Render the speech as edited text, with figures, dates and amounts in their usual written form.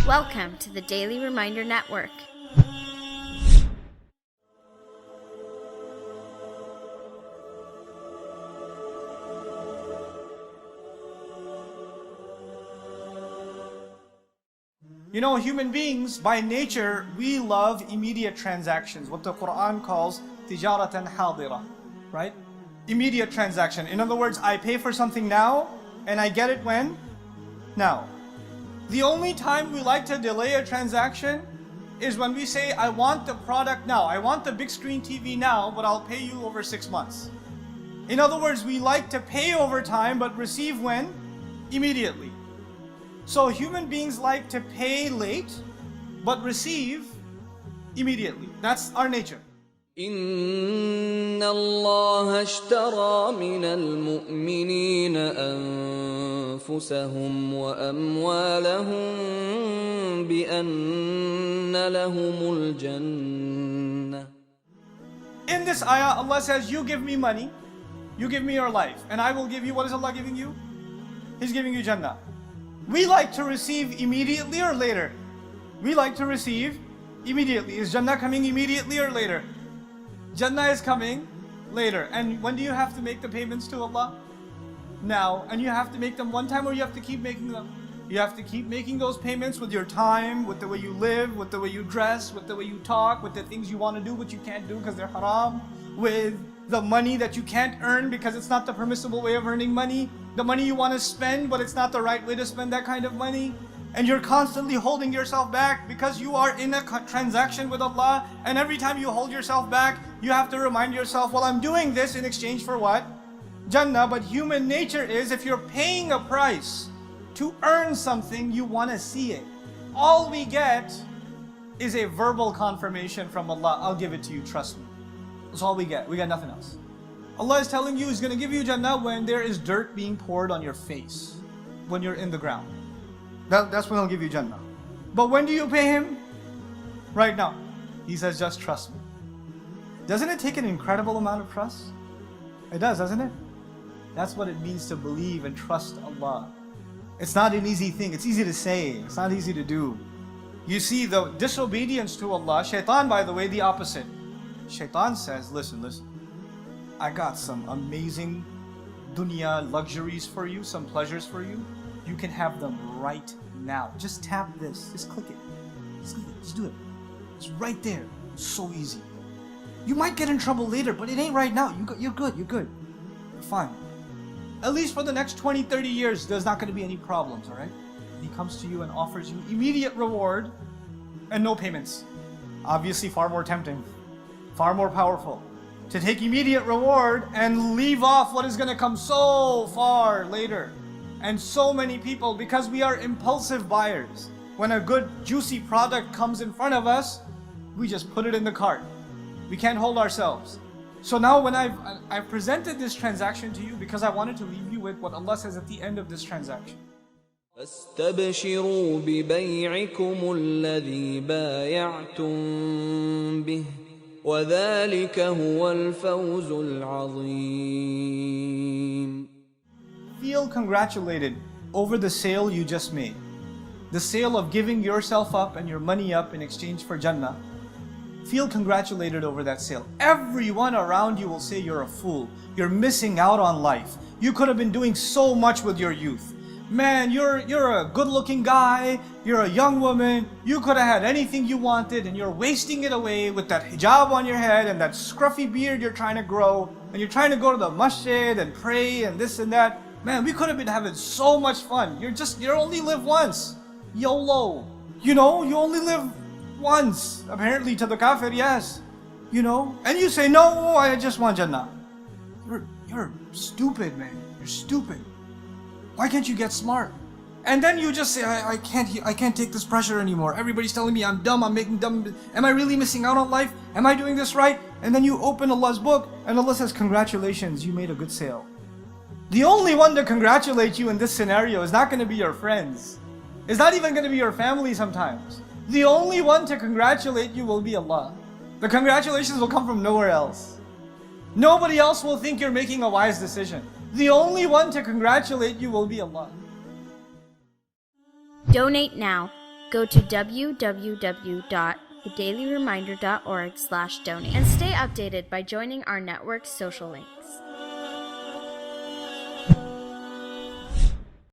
Welcome to the Daily Reminder Network. You know, human beings, by nature, we love immediate transactions, what the Quran calls tijaratan hadira, right? Immediate transaction. In other words, I pay for something now, and I get it when? Now. The only time we like to delay a transaction is when we say, I want the product now. I want the big screen TV now, but I'll pay you over 6 months. In other words, we like to pay over time, but receive when? Immediately. So human beings like to pay late, but receive immediately. That's our nature. إن الله اشترى من المؤمنين أنفسهم وأموالهم بأن لهم الجنة. In this ayah, Allah says, you give me money, you give me your life, and I will give you, what is Allah giving you? He's giving you Jannah. We like to receive immediately or later? We like to receive immediately. Is Jannah coming immediately or later? Jannah is coming later. And when do you have to make the payments to Allah? Now. And you have to make them one time, or you have to keep making them? You have to keep making those payments with your time, with the way you live, with the way you dress, with the way you talk, with the things you want to do, but you can't do because they're haram, with the money that you can't earn because it's not the permissible way of earning money, the money you want to spend, but it's not the right way to spend that kind of money. And you're constantly holding yourself back because you are in a transaction with Allah. And every time you hold yourself back, you have to remind yourself, well, I'm doing this in exchange for what? Jannah. But human nature is, if you're paying a price to earn something, you want to see it. All we get is a verbal confirmation from Allah. I'll give it to you, trust me. That's all we get. We got nothing else. Allah is telling you He's going to give you Jannah when there is dirt being poured on your face, when you're in the ground. That's when He'll give you Jannah. But when do you pay Him? Right now. He says, just trust me. Doesn't it take an incredible amount of trust? It does, doesn't it? That's what it means to believe and trust Allah. It's not an easy thing. It's easy to say. It's not easy to do. You see, the disobedience to Allah, Shaitan, by the way, the opposite. Shaitan says, listen, I got some amazing dunya luxuries for you, some pleasures for you. You can have them right now. Just tap this. Just click it. Just do it. It's right there. It's so easy. You might get in trouble later, but it ain't right now. You're good. You're fine. At least for the next 20, 30 years, there's not going to be any problems, all right? He comes to you and offers you immediate reward and no payments. Obviously far more tempting, far more powerful. To take immediate reward and leave off what is going to come so far later. And so many people, because we are impulsive buyers, when a good juicy product comes in front of us, we just put it in the cart. We can't hold ourselves. So now when I've presented this transaction to you because I wanted to leave you with what Allah says at the end of this transaction. فاستبشروا ببيعكم الذي بايعتم به وذلك هو الفوز العظيم. Feel congratulated over the sale you just made. The sale of giving yourself up and your money up in exchange for Jannah. Feel congratulated over that sale. Everyone around you will say you're a fool. You're missing out on life. You could have been doing so much with your youth. Man, you're a good-looking guy. You're a young woman. You could have had anything you wanted, and you're wasting it away with that hijab on your head and that scruffy beard you're trying to grow, and you're trying to go to the masjid and pray and this and that. Man, we could have been having so much fun. You only live once. YOLO. You know, you only live once. Apparently to the kafir, yes. You know? And you say, no, I just want Jannah. You're stupid, man. You're stupid. Why can't you get smart? And then you just say, I can't take this pressure anymore. Everybody's telling me I'm dumb, I'm making dumb. Am I really missing out on life? Am I doing this right? And then you open Allah's book and Allah says, congratulations, you made a good sale. The only one to congratulate you in this scenario is not going to be your friends. It's not even going to be your family sometimes. The only one to congratulate you will be Allah. The congratulations will come from nowhere else. Nobody else will think you're making a wise decision. The only one to congratulate you will be Allah. Donate now Go to www.thedailyreminder.org/donate and stay updated by joining our network's social links.